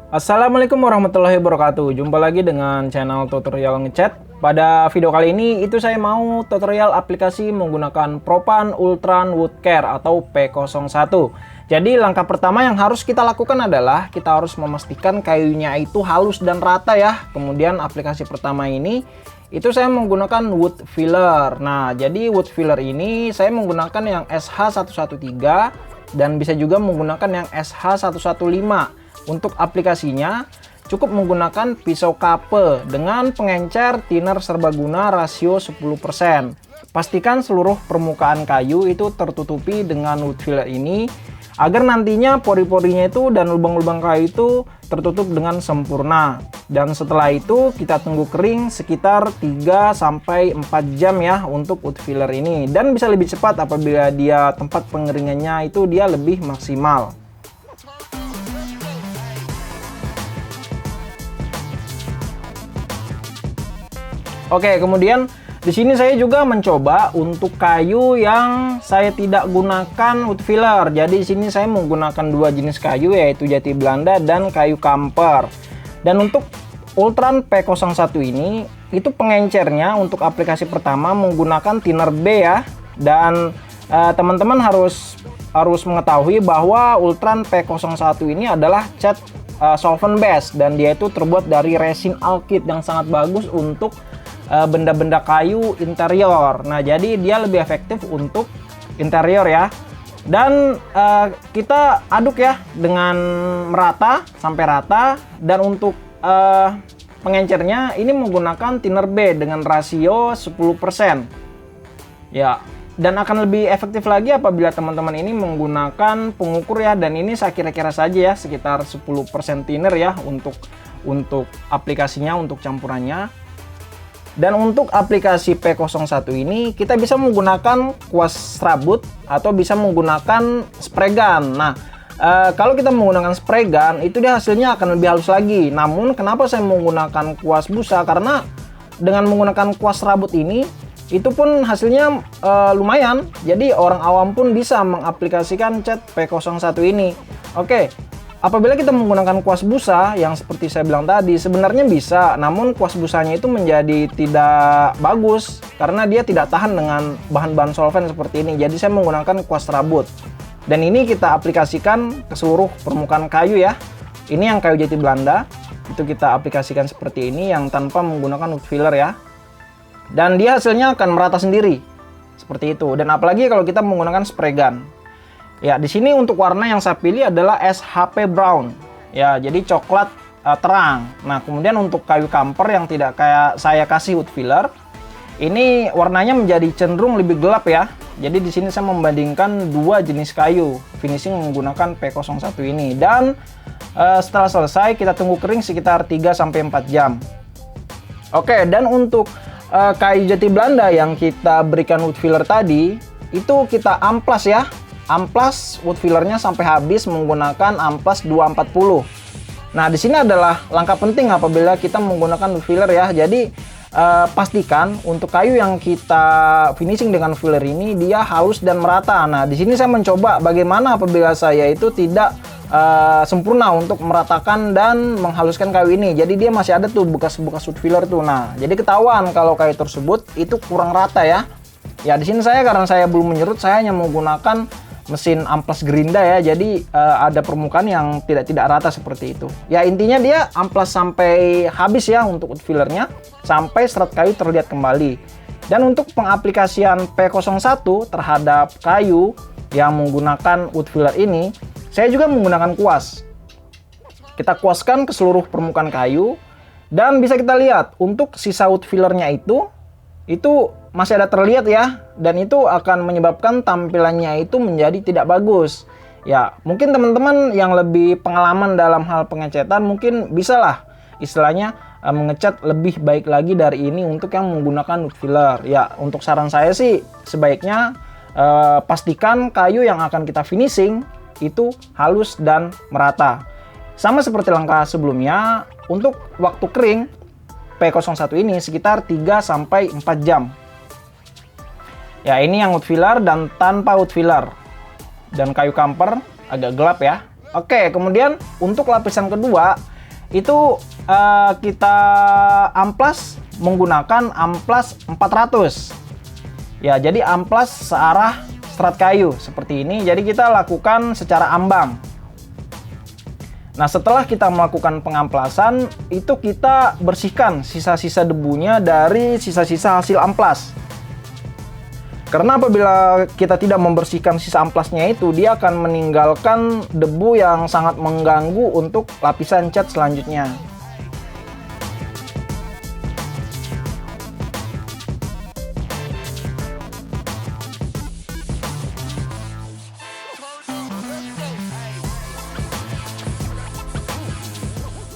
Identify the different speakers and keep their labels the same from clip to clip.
Speaker 1: Assalamualaikum warahmatullahi wabarakatuh. Jumpa lagi dengan channel tutorial ngecat. Pada video kali ini saya mau tutorial aplikasi menggunakan Propan Ultran Wood Care atau P01. Jadi langkah pertama yang harus kita lakukan adalah kita harus memastikan kayunya itu halus dan rata ya. Kemudian aplikasi pertama ini saya menggunakan wood filler. Nah, jadi wood filler ini saya menggunakan yang SH113 dan bisa juga menggunakan yang SH115. Untuk aplikasinya cukup menggunakan pisau kape dengan pengencer thinner serbaguna rasio 10%. Pastikan seluruh permukaan kayu itu tertutupi dengan wood filler ini agar nantinya pori-porinya itu dan lubang-lubang kayu itu tertutup dengan sempurna. Dan setelah itu kita tunggu kering sekitar 3-4 jam ya untuk wood filler ini, dan bisa lebih cepat apabila dia tempat pengeringannya itu dia lebih maksimal. Oke, kemudian di sini saya juga mencoba untuk kayu yang saya tidak gunakan wood filler. Jadi di sini saya menggunakan dua jenis kayu, yaitu jati Belanda dan kayu kamper. Dan untuk Ultran P01 ini itu pengencernya untuk aplikasi pertama menggunakan thinner B ya. Dan teman-teman harus mengetahui bahwa Ultran P01 ini adalah cat solvent base, dan dia itu terbuat dari resin alkyd yang sangat bagus untuk benda-benda kayu interior. Nah, jadi dia lebih efektif untuk interior ya. Dan kita aduk ya dengan merata sampai rata. Dan untuk pengencernya ini menggunakan thinner B dengan rasio 10% ya. Dan akan lebih efektif lagi apabila teman-teman ini menggunakan pengukur ya. Dan ini saya kira-kira saja ya sekitar 10% thinner ya untuk aplikasinya, untuk campurannya. Dan untuk aplikasi P01 ini kita bisa menggunakan kuas serabut atau bisa menggunakan spray gun. Nah, kalau kita menggunakan spray gun itu dia hasilnya akan lebih halus lagi. Namun kenapa saya menggunakan kuas busa? Karena dengan menggunakan kuas serabut ini itu pun hasilnya lumayan. Jadi orang awam pun bisa mengaplikasikan cat P01 ini. Oke. Apabila kita menggunakan kuas busa yang seperti saya bilang tadi, sebenarnya bisa, namun kuas busanya itu menjadi tidak bagus karena dia tidak tahan dengan bahan-bahan solvent seperti ini. Jadi saya menggunakan kuas serabut. Dan ini kita aplikasikan ke seluruh permukaan kayu ya. Ini yang kayu jati Belanda, itu kita aplikasikan seperti ini yang tanpa menggunakan wood filler ya. Dan dia hasilnya akan merata sendiri. Seperti itu. Dan apalagi kalau kita menggunakan spray gun. Ya, di sini untuk warna yang saya pilih adalah SHP Brown. Ya, jadi coklat terang. Nah, kemudian untuk kayu kamper yang tidak kayak saya kasih wood filler, ini warnanya menjadi cenderung lebih gelap ya. Jadi di sini saya membandingkan dua jenis kayu finishing menggunakan P01 ini. Dan setelah selesai kita tunggu kering sekitar 3-4 jam. Oke, dan untuk kayu jati Belanda yang kita berikan wood filler tadi, itu kita amplas ya. Amplas wood fillernya sampai habis menggunakan amplas 240. Nah, di sini adalah langkah penting apabila kita menggunakan wood filler ya. Jadi pastikan untuk kayu yang kita finishing dengan filler ini dia halus dan merata. Nah, di sini saya mencoba bagaimana apabila saya itu tidak sempurna untuk meratakan dan menghaluskan kayu ini. Jadi dia masih ada tuh bekas-bekas wood filler tuh. Nah, jadi ketahuan kalau kayu tersebut itu kurang rata ya. Ya, di sini karena saya belum menyerut, saya hanya menggunakan mesin amplas gerinda ya. Jadi ada permukaan yang tidak rata seperti itu. Ya, intinya dia amplas sampai habis ya untuk wood fillernya, sampai serat kayu terlihat kembali. Dan untuk pengaplikasian P01 terhadap kayu yang menggunakan wood filler ini, saya juga menggunakan kuas. Kita kuaskan ke seluruh permukaan kayu, dan bisa kita lihat untuk sisa wood fillernya itu masih ada terlihat ya, dan itu akan menyebabkan tampilannya itu menjadi tidak bagus. Ya, mungkin teman-teman yang lebih pengalaman dalam hal pengecatan mungkin bisalah istilahnya mengecat lebih baik lagi dari ini untuk yang menggunakan wood filler. Ya, untuk saran saya sih sebaiknya pastikan kayu yang akan kita finishing itu halus dan merata. Sama seperti langkah sebelumnya, untuk waktu kering P01 ini sekitar 3-4 jam. Ya, ini yang wood filler dan tanpa wood filler. Dan kayu kamper agak gelap ya. Oke, kemudian untuk lapisan kedua, itu kita amplas menggunakan amplas 400. Ya, jadi amplas searah serat kayu seperti ini. Jadi kita lakukan secara ambang. Nah, setelah kita melakukan pengamplasan, itu kita bersihkan sisa-sisa debunya dari sisa-sisa hasil amplas. Karena apabila kita tidak membersihkan sisa amplasnya itu, dia akan meninggalkan debu yang sangat mengganggu untuk lapisan cat selanjutnya.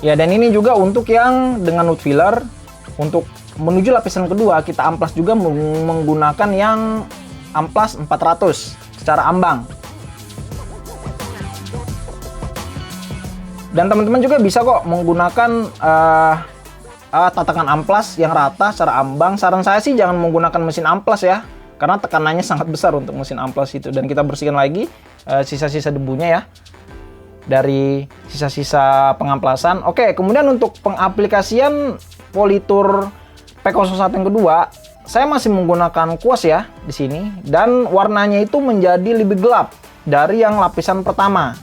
Speaker 1: Ya, dan ini juga untuk yang dengan wood filler. Untuk menuju lapisan kedua, kita amplas juga menggunakan yang amplas 400 secara ambang. Dan teman-teman juga bisa kok menggunakan tatakan amplas yang rata secara ambang. Saran saya sih jangan menggunakan mesin amplas ya, karena tekanannya sangat besar untuk mesin amplas itu. Dan kita bersihkan lagi sisa-sisa debunya ya dari sisa-sisa pengamplasan. Oke, kemudian untuk pengaplikasian Polytour P01 yang kedua, saya masih menggunakan kuas ya di sini, dan warnanya itu menjadi lebih gelap dari yang lapisan pertama.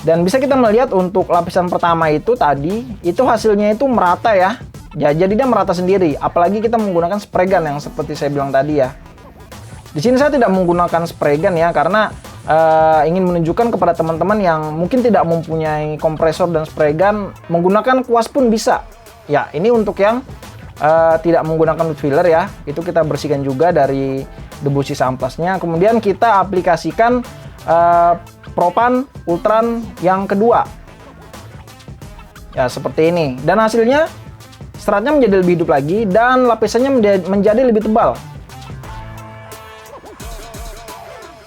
Speaker 1: Dan bisa kita melihat untuk lapisan pertama itu tadi, itu hasilnya itu merata ya. Jadi dia merata sendiri, apalagi kita menggunakan spray gun yang seperti saya bilang tadi ya. Di sini saya tidak menggunakan spray gun ya, karena ingin menunjukkan kepada teman-teman yang mungkin tidak mempunyai kompresor dan spray gun, menggunakan kuas pun bisa. Ya, ini untuk yang tidak menggunakan wood filler ya, itu kita bersihkan juga dari debu sisa amplasnya. Kemudian kita aplikasikan Propan Ultran yang kedua. Ya, seperti ini. Dan hasilnya seratnya menjadi lebih hidup lagi dan lapisannya menjadi lebih tebal.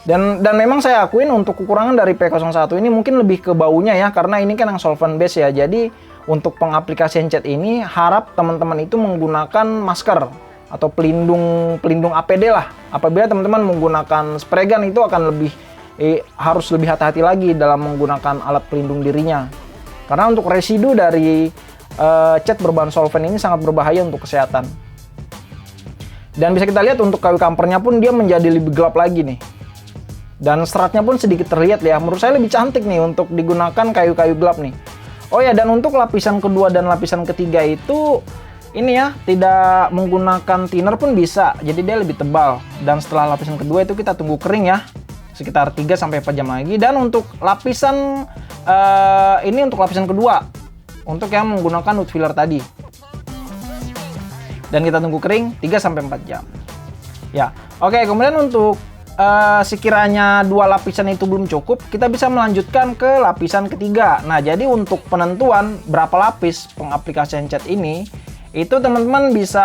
Speaker 1: Dan memang saya akuin untuk kekurangan dari P01 ini mungkin lebih ke baunya ya, karena ini kan yang solvent base ya. Jadi untuk pengaplikasian cat ini harap teman-teman itu menggunakan masker atau pelindung APD lah. Apabila teman-teman menggunakan spray gun itu akan harus lebih hati-hati lagi dalam menggunakan alat pelindung dirinya. Karena untuk residu dari cat berbahan solvent ini sangat berbahaya untuk kesehatan. Dan bisa kita lihat untuk kayu kampernya pun dia menjadi lebih gelap lagi nih. Dan seratnya pun sedikit terlihat ya. Menurut saya lebih cantik nih untuk digunakan kayu-kayu gelap nih. Oh ya, dan untuk lapisan kedua dan lapisan ketiga itu ini ya, tidak menggunakan thinner pun bisa. Jadi dia lebih tebal. Dan setelah lapisan kedua itu kita tunggu kering ya, sekitar 3-4 jam lagi. Dan untuk lapisan ini untuk lapisan kedua, untuk yang menggunakan wood filler tadi. Dan kita tunggu kering 3-4 jam. Ya, oke. Kemudian untuk sekiranya 2 lapisan itu belum cukup, kita bisa melanjutkan ke lapisan ketiga. Nah, jadi untuk penentuan berapa lapis pengaplikasian cat ini, itu teman-teman bisa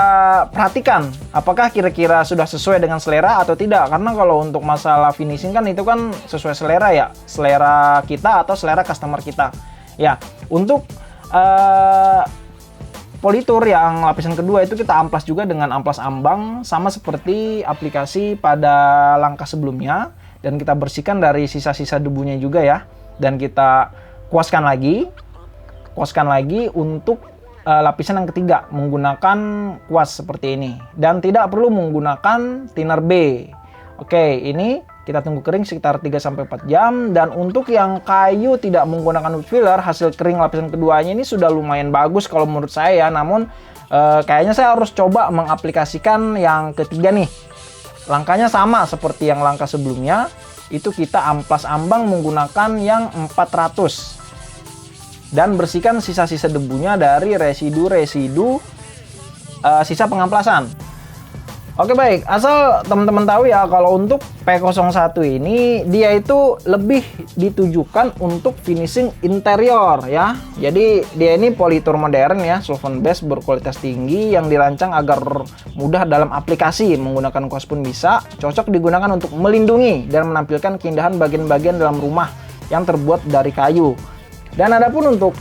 Speaker 1: perhatikan apakah kira-kira sudah sesuai dengan selera atau tidak. Karena kalau untuk masalah finishing kan itu kan sesuai selera ya, selera kita atau selera customer kita. Ya, untuk Polytour yang lapisan kedua itu kita amplas juga dengan amplas ambang, sama seperti aplikasi pada langkah sebelumnya. Dan kita bersihkan dari sisa-sisa debunya juga ya. Dan kita kuaskan lagi untuk lapisan yang ketiga menggunakan kuas seperti ini. Dan tidak perlu menggunakan thinner B. Oke, ini kita tunggu kering sekitar 3-4 jam. Dan untuk yang kayu tidak menggunakan wood filler, hasil kering lapisan keduanya ini sudah lumayan bagus kalau menurut saya ya. Namun kayaknya saya harus coba mengaplikasikan yang ketiga nih. Langkahnya sama seperti yang langkah sebelumnya, itu kita amplas ambang menggunakan yang 400. Dan bersihkan sisa-sisa debunya dari residu-residu sisa pengamplasan. Oke, baik, asal teman-teman tahu ya, kalau untuk P01 ini dia itu lebih ditujukan untuk finishing interior ya. Jadi dia ini Polytour modern ya, solvent base berkualitas tinggi yang dirancang agar mudah dalam aplikasi. Menggunakan kuas pun bisa, cocok digunakan untuk melindungi dan menampilkan keindahan bagian-bagian dalam rumah yang terbuat dari kayu. Dan adapun untuk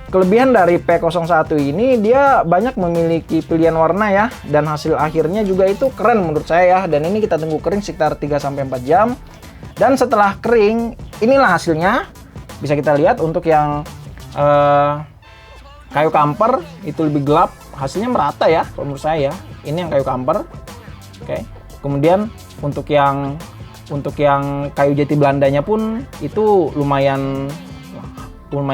Speaker 1: kelebihan dari P01 ini, dia banyak memiliki pilihan warna ya, dan hasil akhirnya juga itu keren menurut saya ya. Dan ini kita tunggu kering sekitar 3-4 jam. Dan setelah kering, inilah hasilnya. Bisa kita lihat untuk yang kayu kamper itu lebih gelap, hasilnya merata ya kalau menurut saya ya. Ini yang kayu kamper. Oke. Kemudian untuk yang kayu jati Belandanya pun itu lumayan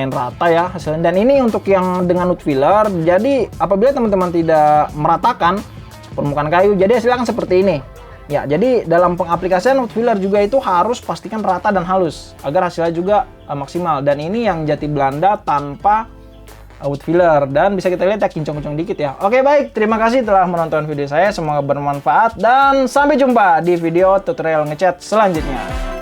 Speaker 1: rata ya hasilnya. Dan ini untuk yang dengan wood filler. Jadi apabila teman-teman tidak meratakan permukaan kayu, jadi hasilnya akan seperti ini. Ya, jadi dalam pengaplikasian wood filler juga itu harus pastikan rata dan halus agar hasilnya juga maksimal. Dan ini yang jati Belanda tanpa wood filler, dan bisa kita lihat ya kincong-kincong dikit ya. Oke, baik, terima kasih telah menonton video saya, semoga bermanfaat dan sampai jumpa di video tutorial ngecat selanjutnya.